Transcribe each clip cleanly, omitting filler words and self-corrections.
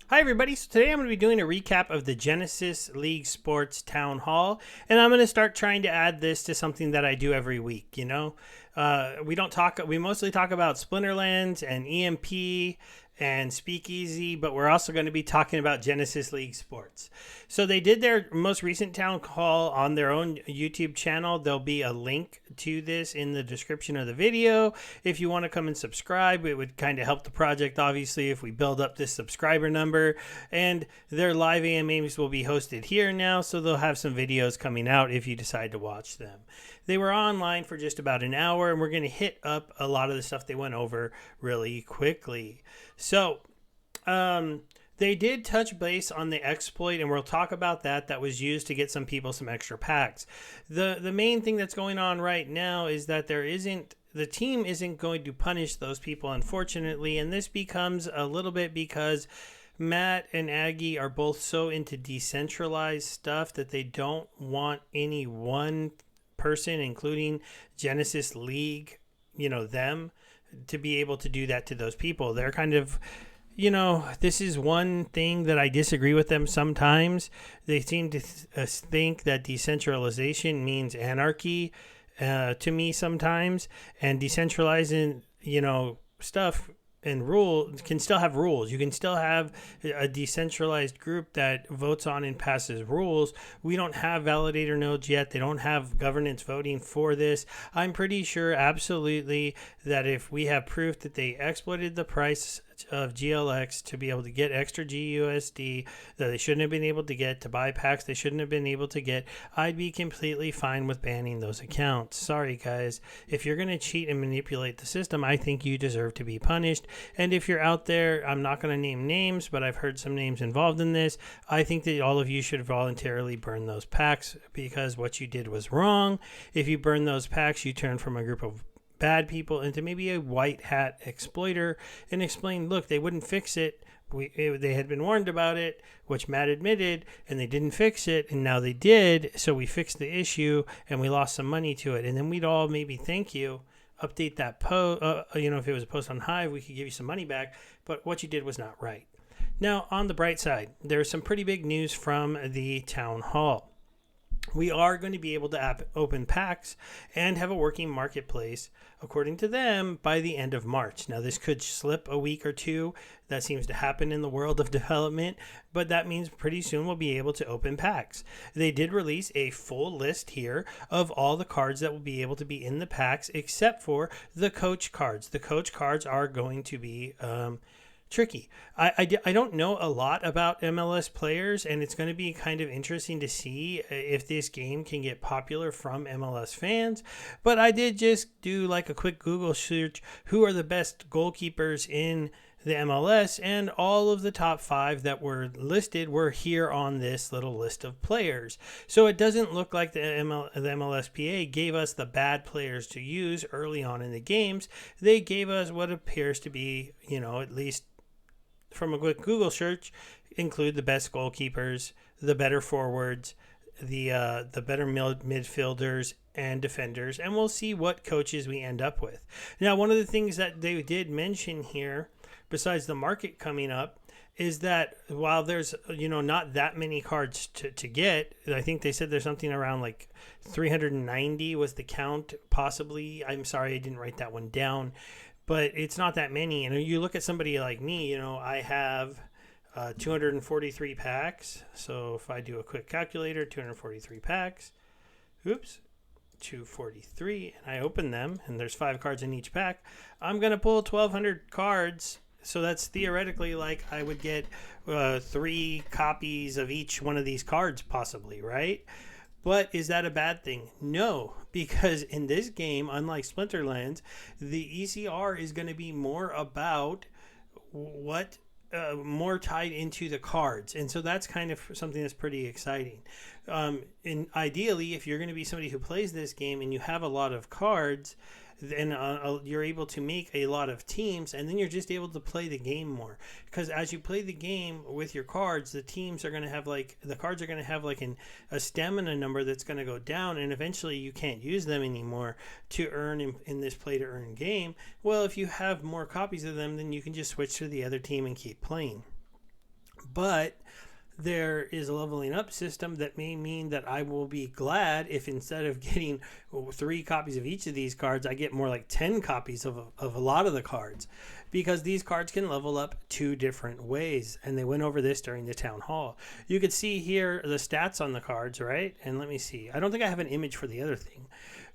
Hi, everybody. So today I'm going to be doing a recap of the Genesis League Sports Town Hall, and I'm going to start trying to add this to something that I do every week. We mostly talk about Splinterlands and EMP and Speakeasy, but we're also going to be talking about Genesis League Sports. So they did their most recent town hall on their own YouTube channel. There'll be a link to this in the description of the video. If you want to come and subscribe, it would kind of help the project, obviously, if we build up this subscriber number. And their live AMAs will be hosted here now, so they'll have some videos coming out if you decide to watch them. They were online for just about an hour, and we're going to hit up a lot of the stuff they went over really quickly. So, they did touch base on the exploit, and we'll talk about that. That was used to get some people some extra packs. The main thing that's going on right now is that the team isn't going to punish those people, unfortunately, and this becomes a little bit because Matt and Aggie are both so into decentralized stuff that they don't want any one person, including Genesis League, them, to be able to do that to those people. They're kind of, this is one thing that I disagree with them sometimes. They seem to think that decentralization means anarchy to me sometimes, and decentralizing, stuff and rule can still have rules. You can still have a decentralized group that votes on and passes rules. We don't have validator nodes yet. They don't have governance voting for this. I'm pretty sure absolutely that if we have proof that they exploited the price of GLX to be able to get extra GUSD that they shouldn't have been able to get, to buy packs they shouldn't have been able to get, I'd be completely fine with banning those accounts. Sorry, guys. If you're going to cheat and manipulate the system, I think you deserve to be punished. And if you're out there, I'm not going to name names, but I've heard some names involved in this. I think that all of you should voluntarily burn those packs because what you did was wrong. If you burn those packs, you turn from a group of bad people into maybe a white hat exploiter and explain, look, they wouldn't fix it. They had been warned about it, which Matt admitted, and they didn't fix it, and now they did, so we fixed the issue, and we lost some money to it, and then we'd all maybe thank you, update that post, if it was a post on Hive, we could give you some money back, but what you did was not right. Now, on the bright side, there's some pretty big news from the town hall. We are going to be able to open packs and have a working marketplace, according to them, by the end of March. Now, this could slip a week or two. That seems to happen in the world of development, but that means pretty soon we'll be able to open packs. They did release a full list here of all the cards that will be able to be in the packs, except for the coach cards. The coach cards are going to be tricky. I don't know a lot about MLS players, and it's going to be kind of interesting to see if this game can get popular from MLS fans. But I did just do like a quick Google search, who are the best goalkeepers in the MLS, and all of the top 5 that were listed were here on this little list of players. So it doesn't look like the MLSPA gave us the bad players to use early on in the games. They gave us what appears to be, at least from a quick Google search, include the best goalkeepers, the better forwards, the better midfielders and defenders, and we'll see what coaches we end up with. Now, one of the things that they did mention here, besides the market coming up, is that while there's not that many cards to get, I think they said there's something around like 390 was the count, possibly. I'm sorry, I didn't write that one down. But it's not that many. And you look at somebody like me, I have 243 packs. So if I do a quick calculator, 243 packs, 243, and I open them, and there's 5 cards in each pack, I'm going to pull 1,200 cards. So that's theoretically like I would get 3 copies of each one of these cards possibly, right? But is that a bad thing? No, because in this game, unlike Splinterlands, the ECR is going to be more about what more tied into the cards. And so that's kind of something that's pretty exciting. And ideally, if you're going to be somebody who plays this game and you have a lot of cards, then you're able to make a lot of teams, and then you're just able to play the game more. Because as you play the game with your cards, the teams are going to have the cards are going to have a stamina number that's going to go down, and eventually you can't use them anymore to earn in this play to earn game. Well, if you have more copies of them, then you can just switch to the other team and keep playing. But there is a leveling up system that may mean that I will be glad if instead of getting 3 copies of each of these cards, I get more like 10 copies of a lot of the cards, because these cards can level up 2 different ways. And they went over this during the town hall. You could see here the stats on the cards, right? And let me see. I don't think I have an image for the other thing,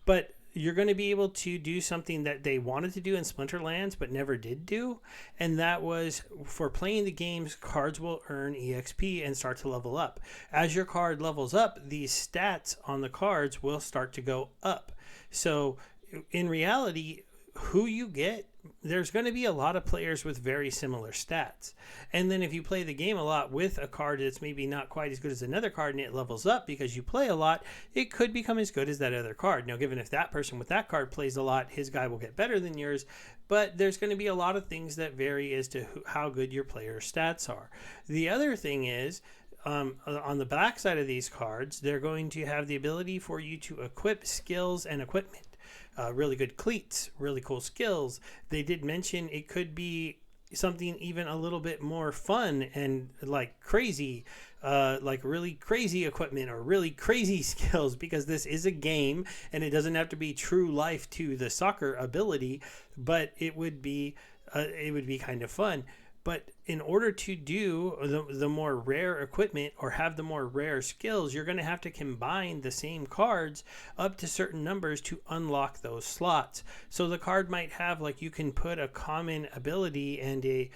but you're going to be able to do something that they wanted to do in Splinterlands but never did do, and that was for playing the games, cards will earn EXP and start to level up. As your card levels up, these stats on the cards will start to go up. So in reality, who you get, there's going to be a lot of players with very similar stats. And then if you play the game a lot with a card that's maybe not quite as good as another card and it levels up because you play a lot, it could become as good as that other card. Now, given if that person with that card plays a lot, his guy will get better than yours. But there's going to be a lot of things that vary as to how good your player's stats are. The other thing is, on the back side of these cards, they're going to have the ability for you to equip skills and equipment. Really good cleats, really cool skills. They did mention it could be something even a little bit more fun and like crazy, like really crazy equipment or really crazy skills, because this is a game and it doesn't have to be true life to the soccer ability, but it would be kind of fun. But in order to do the more rare equipment or have the more rare skills, you're going to have to combine the same cards up to certain numbers to unlock those slots. So the card might have, like, you can put a common ability and a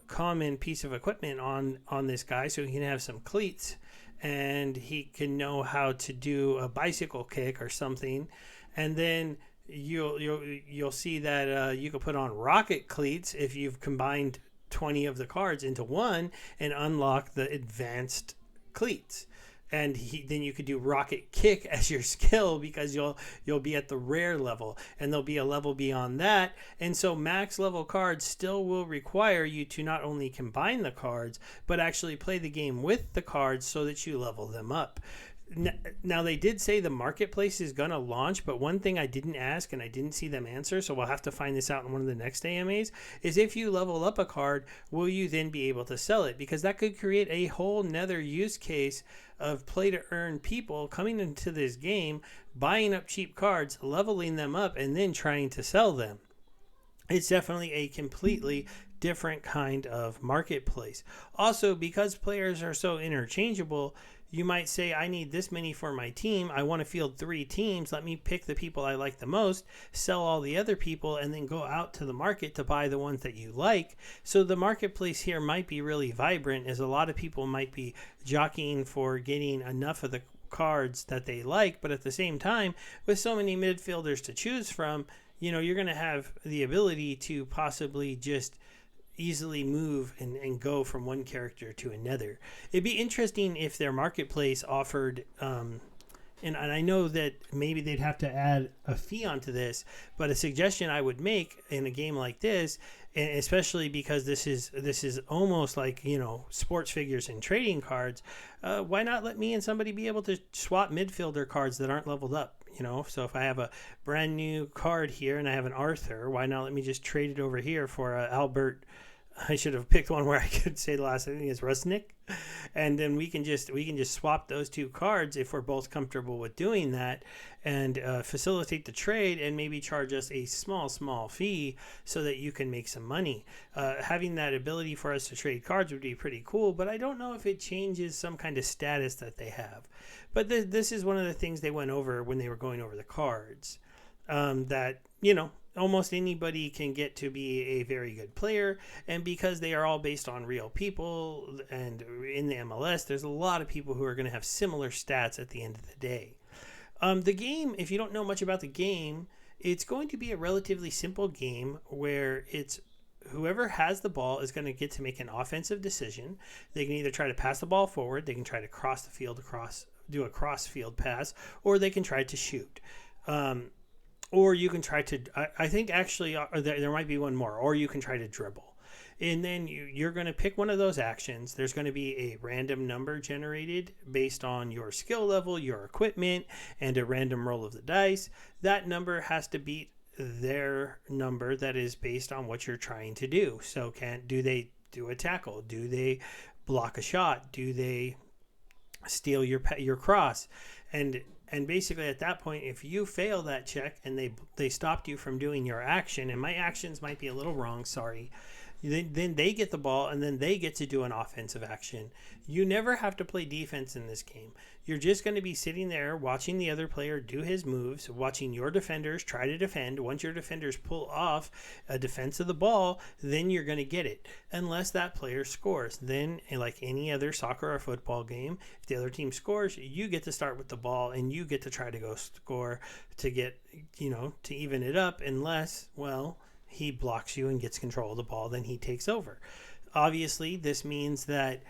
common piece of equipment on this guy, so he can have some cleats and he can know how to do a bicycle kick or something. And then you'll see that you can put on rocket cleats if you've combined 20 of the cards into one and unlock the advanced cleats. And then you could do rocket kick as your skill, because you'll be at the rare level, and there'll be a level beyond that. And so max level cards still will require you to not only combine the cards but actually play the game with the cards so that you level them up. Now, they did say the marketplace is going to launch, but one thing I didn't ask and I didn't see them answer, so we'll have to find this out in one of the next AMAs, is if you level up a card, will you then be able to sell it? Because that could create a whole nother use case of play to earn people coming into this game, buying up cheap cards, leveling them up, and then trying to sell them. It's definitely a completely different kind of marketplace. Also, because players are so interchangeable, you might say, I need this many for my team. I want to field 3 teams. Let me pick the people I like the most, sell all the other people, and then go out to the market to buy the ones that you like. So the marketplace here might be really vibrant, as a lot of people might be jockeying for getting enough of the cards that they like. But at the same time, with so many midfielders to choose from, you're going to have the ability to possibly just easily move and go from one character to another. It'd be interesting if their marketplace offered, and I know that maybe they'd have to add a fee onto this, but a suggestion I would make in a game like this, and especially because this is almost like, sports figures and trading cards, why not let me and somebody be able to swap midfielder cards that aren't leveled up? So if I have a brand new card here and I have an Arthur, why not let me just trade it over here for Albert? I should have picked one where I could say the last thing is Rusnik, and then we can just swap those 2 cards if we're both comfortable with doing that, and facilitate the trade and maybe charge us a small fee so that you can make some money. Having that ability for us to trade cards would be pretty cool, but I don't know if it changes some kind of status that they have. But this is one of the things they went over when they were going over the cards, that almost anybody can get to be a very good player, and because they are all based on real people, and in the MLS, there's a lot of people who are going to have similar stats at the end of the day. The game, if you don't know much about the game, it's going to be a relatively simple game where it's whoever has the ball is going to get to make an offensive decision. They can either try to pass the ball forward, they can try to cross the field, do a cross field pass, or they can try to shoot. Or you can try to, I think actually there might be one more, or you can try to dribble. And then you're going to pick one of those actions. There's going to be a random number generated based on your skill level, your equipment, and a random roll of the dice. That number has to beat their number that is based on what you're trying to do. So do they do a tackle? Do they block a shot? Do they steal your cross? And basically at that point, if you fail that check and they stopped you from doing your action, and my actions might be a little wrong, sorry, then they get the ball and then they get to do an offensive action. You never have to play defense in this game. You're just going to be sitting there watching the other player do his moves, watching your defenders try to defend. Once your defenders pull off a defense of the ball, then you're going to get it, unless that player scores. Then, like any other soccer or football game, if the other team scores, you get to start with the ball and you get to try to go score to get, to even it up, unless, well, he blocks you and gets control of the ball, then he takes over. Obviously, this means that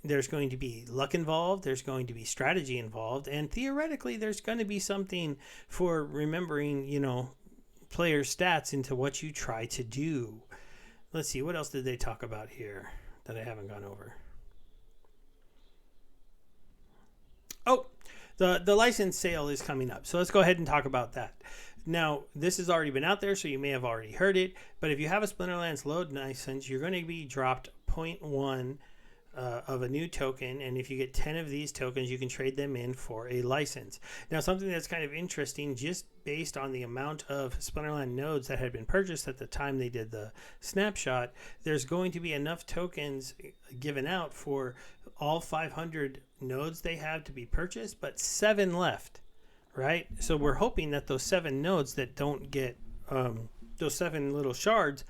there's going to be luck involved, there's going to be strategy involved, and theoretically there's going to be something for remembering, player stats into what you try to do. Let's see, what else did they talk about here that I haven't gone over? Oh, the license sale is coming up, so let's go ahead and talk about that. Now, this has already been out there, so you may have already heard it, but if you have a Splinterlands load license, you're going to be dropped 0.1 of a new token, and if you get 10 of these tokens, you can trade them in for a license. Now, something that's kind of interesting, just based on the amount of Splinterland nodes that had been purchased at the time they did the snapshot, there's going to be enough tokens given out for all 500 nodes they have to be purchased, but 7 left. Right? So we're hoping that those 7 nodes that don't get, those 7 little shards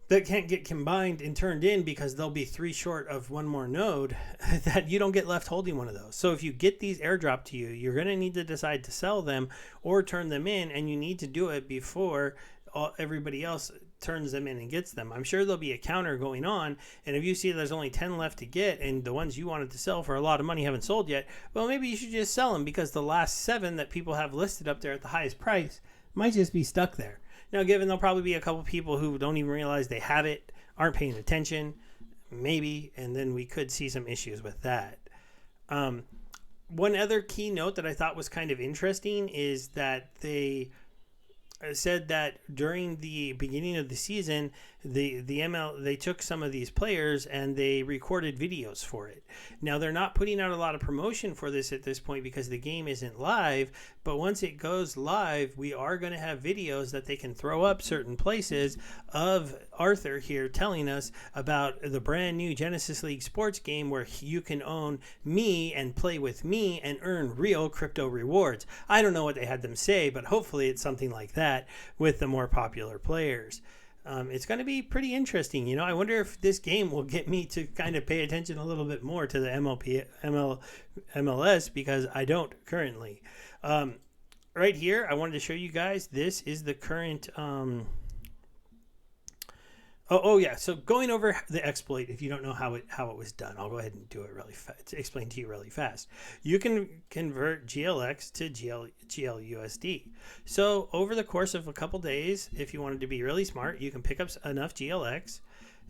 that can't get combined and turned in because they'll be 3 short of 1 more node, that you don't get left holding one of those. So if you get these airdropped to you, you're going to need to decide to sell them or turn them in, and you need to do it before everybody else turns them in and gets them. I'm sure there'll be a counter going on, and if you see there's only 10 left to get and the ones you wanted to sell for a lot of money haven't sold yet, well, maybe you should just sell them, because the last 7 that people have listed up there at the highest price might just be stuck there. Now, given there'll probably be a couple people who don't even realize they have it, aren't paying attention, maybe, and then we could see some issues with that. One other key note that I thought was kind of interesting is that they said that during the beginning of the season, they took some of these players and they recorded videos for it. Now, they're not putting out a lot of promotion for this at this point because the game isn't live, but once it goes live, we are going to have videos that they can throw up certain places of Arthur here telling us about the brand new Genesis League sports game where you can own me and play with me and earn real crypto rewards. I don't know what they had them say, but hopefully it's something like that with the more popular players. It's going to be pretty interesting. I wonder if this game will get me to kind of pay attention a little bit more to the MLS, because I don't currently. Right here, I wanted to show you guys, this is the current... yeah. So going over the exploit, if you don't know how it was done, I'll go ahead and do it really fast. Explain to you really fast. You can convert GLX to GLUSD. So over the course of a couple days, if you wanted to be really smart, you can pick up enough GLX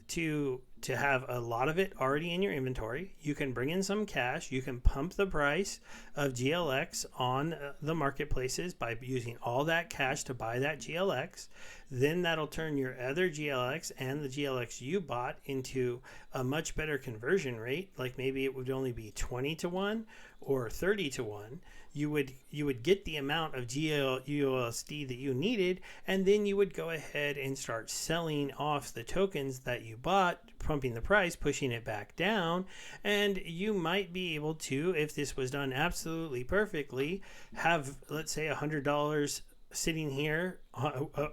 to have a lot of it already in your inventory. You can bring in some cash. You can pump the price of GLX on the marketplaces by using all that cash to buy that GLX. Then that'll turn your other GLX and the GLX you bought into a much better conversion rate. Like maybe it would only be 20 to 1 or 30 to 1. You would get the amount of GLUSD that you needed, and then you would go ahead and start selling off the tokens that you bought, pumping the price, pushing it back down, and you might be able to, if this was done absolutely perfectly, have, let's say, $100 sitting here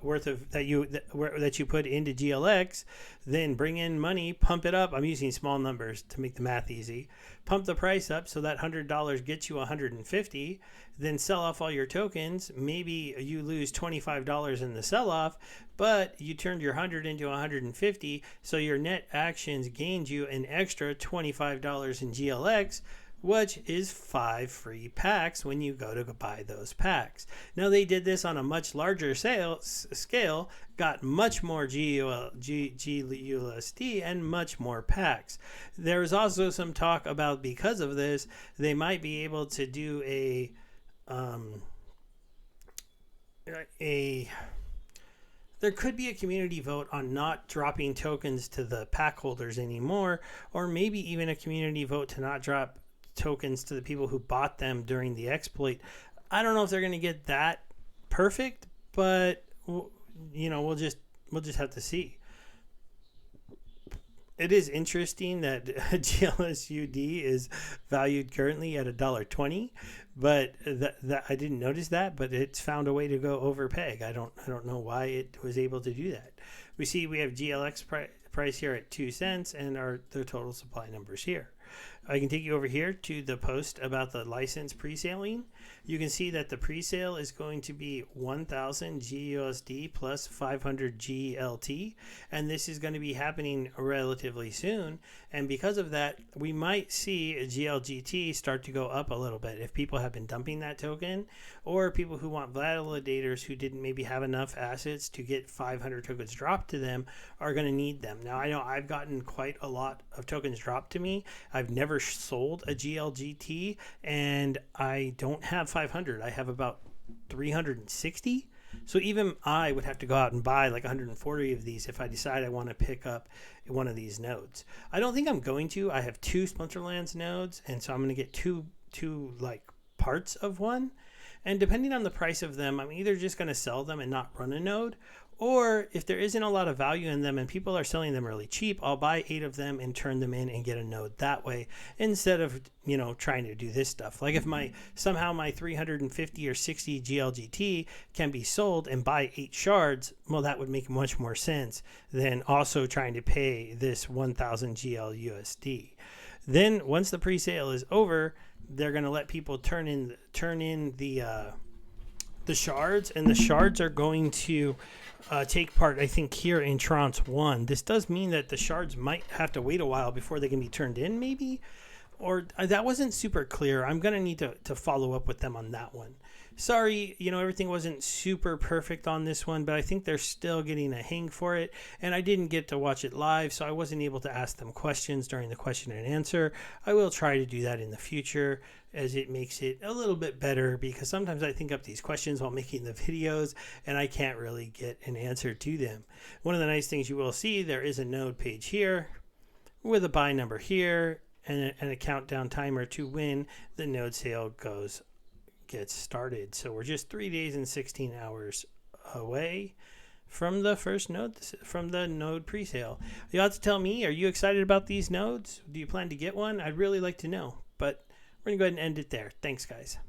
worth of that you put into GLX, then bring in money, pump it up. I'm using small numbers to make the math easy. Pump the price up so that $100 gets you $150. Then sell off all your tokens. Maybe you lose $25 in the sell-off, but you turned your 100 into 150, so your net actions gained you an extra $25 in GLX, which is 5 free packs when you go to buy those packs. Now, they did this on a much larger scale, got much more GUSD and much more packs. There was also some talk about, because of this, they might be able to do there could be a community vote on not dropping tokens to the pack holders anymore, or maybe even a community vote to not drop tokens to the people who bought them during the exploit. I don't know if they're going to get that perfect, but we'll just have to see. It is interesting that GLSUD is valued currently at $1.20, but that I didn't notice that, but it's found a way to go over peg. I don't know why it was able to do that. We have GLX price here at 2 cents, and the total supply numbers here. I can take you over here to the post about the license pre-saling. You can see that the pre-sale is going to be 1,000 GUSD plus 500 GLT, and this is going to be happening relatively soon. And because of that, we might see a GLGT start to go up a little bit if people have been dumping that token, or people who want validators who didn't maybe have enough assets to get 500 tokens dropped to them are going to need them. Now, I know I've gotten quite a lot of tokens dropped to me. I've never sold a GLGT, and I don't have 500. I have about 360. So even I would have to go out and buy like 140 of these if I decide I want to pick up one of these nodes. I don't think I'm going to. I have 2 Splinterlands nodes, and so I'm going to get two like parts of one. And depending on the price of them, I'm either just going to sell them and not run a node, or if there isn't a lot of value in them and people are selling them really cheap, I'll buy 8 of them and turn them in and get a node that way, instead of trying to do this stuff. Like if somehow my 350 or 60 GLGT can be sold and buy 8 shards, well, that would make much more sense than also trying to pay this 1,000 GLUSD. Then once the pre-sale is over, they're going to let people turn in the shards, and the shards are going to take part, I think, here in Tranche 1. This does mean that the shards might have to wait a while before they can be turned in, maybe? Or that wasn't super clear. I'm going to need to follow up with them on that one. Sorry, everything wasn't super perfect on this one, but I think they're still getting a hang for it. And I didn't get to watch it live, so I wasn't able to ask them questions during the question and answer. I will try to do that in the future, as it makes it a little bit better, because sometimes I think up these questions while making the videos and I can't really get an answer to them. One of the nice things you will see, there is a node page here with a buy number here and a countdown timer to when the node sale gets started. So we're just 3 days and 16 hours away from the first node, from the node pre-sale. You'll have to tell me, are you excited about these nodes? Do you plan to get one? I'd really like to know, but we're going to go ahead and end it there. Thanks, guys.